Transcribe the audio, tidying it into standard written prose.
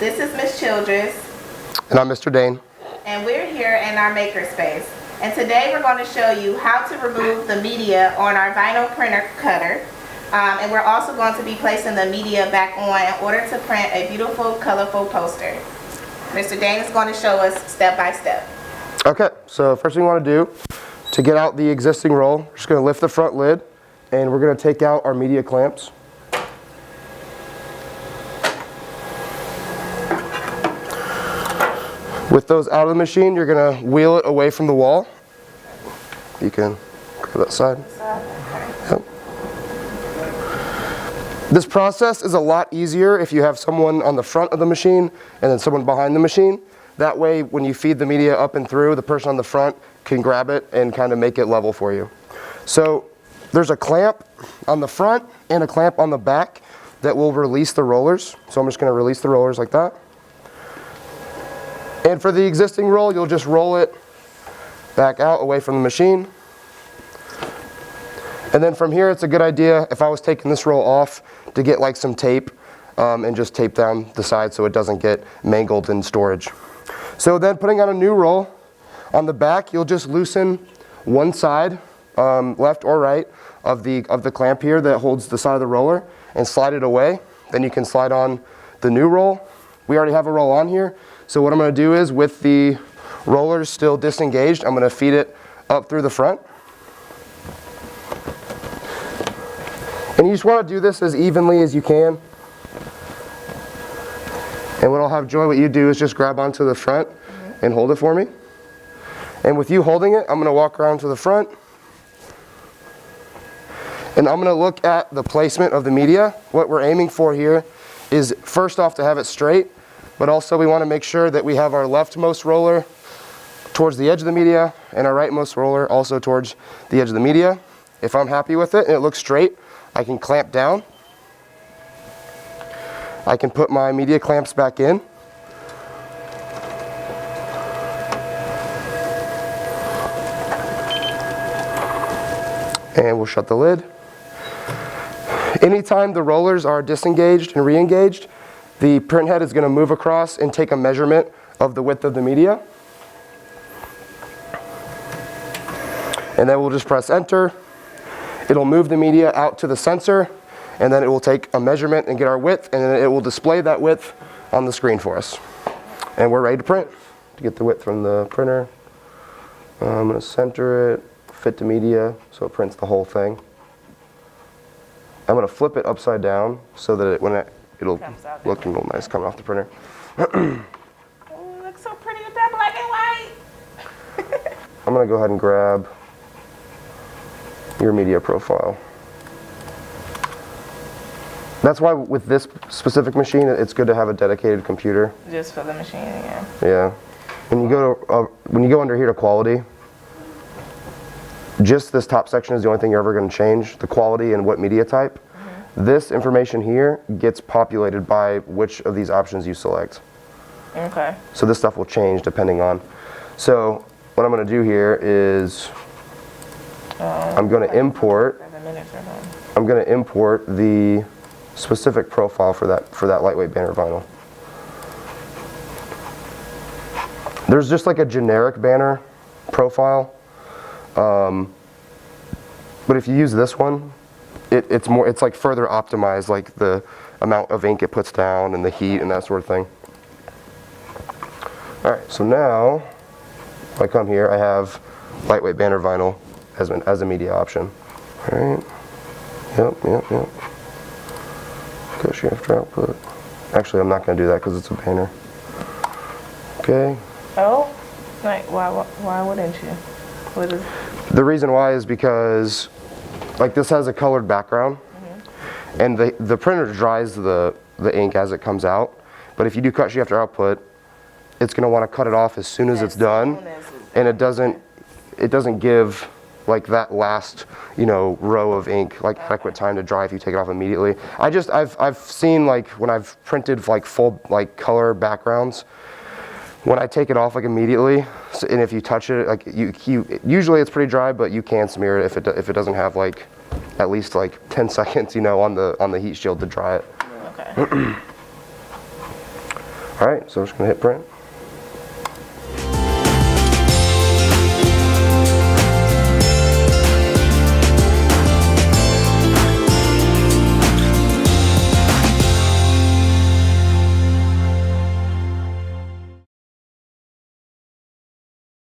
This is Miss Childress. And I'm Mr. Dane. And we're here in our MakerSpace. And today we're going to show you how to remove the media on our vinyl printer cutter. And we're also going to be placing the media back on in order to print a beautiful, colorful poster. Mr. Dane is going to show us step by step. Okay, so first thing we want to do, to get out the existing roll, we're just going to lift the front lid, and we're going to take out our media clamps. With those out of the machine, you're going to wheel it away from the wall. You can grab that side. Yep. This process is a lot easier if you have someone on the front of the machine and then someone behind the machine. That way, when you feed the media up and through, the person on the front can grab it and kind of make it level for you. So there's a clamp on the front and a clamp on the back that will release the rollers. So I'm just going to release the rollers like that. And for the existing roll, you'll just roll it back out away from the machine. And then from here, it's a good idea, if I was taking this roll off, to get like some tape and just tape down the side so it doesn't get mangled in storage. So then putting on a new roll, on the back, you'll just loosen one side, left or right, of the clamp here that holds the side of the roller and slide it away. Then you can slide on the new roll. We already have a roll on here. So what I'm going to do is, with the rollers still disengaged, I'm going to feed it up through the front. And you just want to do this as evenly as you can. And what I'll have Joy, what you do is just grab onto the front and hold it for me. And with you holding it, I'm going to walk around to the front. And I'm going to look at the placement of the media. What we're aiming for here is, first off, to have it straight. But also we want to make sure that we have our leftmost roller towards the edge of the media and our rightmost roller also towards the edge of the media. If I'm happy with it and it looks straight, I can clamp down. I can put my media clamps back in. And we'll shut the lid. Anytime the rollers are disengaged and re-engaged, the print head is going to move across and take a measurement of the width of the media. And then we'll just press enter. It'll move the media out to the sensor, and then it will take a measurement and get our width, and then it will display that width on the screen for us. And we're ready to print. To get the width from the printer, I'm going to center it, fit the media so it prints the whole thing. I'm going to flip it upside down so that it'll look real nice coming off the printer. Oh, it looks so pretty with that black and white. I'm going to go ahead and grab your media profile. That's why with this specific machine, it's good to have a dedicated computer. Just for the machine, yeah. Yeah. When you go under here to quality, just this top section is the only thing you're ever going to change, the quality and what media type. This information here gets populated by which of these options you select. Okay. So this stuff will change depending on. So what I'm going to do here is I'm going to import the specific profile for that lightweight banner vinyl. There's just like a generic banner profile, but if you use this one, it's like further optimized, like the amount of ink it puts down and the heat and that sort of thing. All right, so now if I come here, I have lightweight banner vinyl as a media option. All right. Yep. Cut shifter output. Actually, I'm not going to do that because it's a banner. Okay. Oh, like why wouldn't you? What is? The reason why is because, like, this has a colored background, and the printer dries the ink as it comes out. But if you do cut shifter output, it's going to want to cut it off as soon as it's done, and it doesn't give like that last row of ink like adequate time to dry if you take it off immediately. I've seen, like, when I've printed like full like color backgrounds, when I take it off like immediately, and if you touch it, like usually it's pretty dry, but you can smear it if it doesn't have like at least like 10 seconds on the heat shield to dry it. Okay. All right, so I'm just gonna hit print.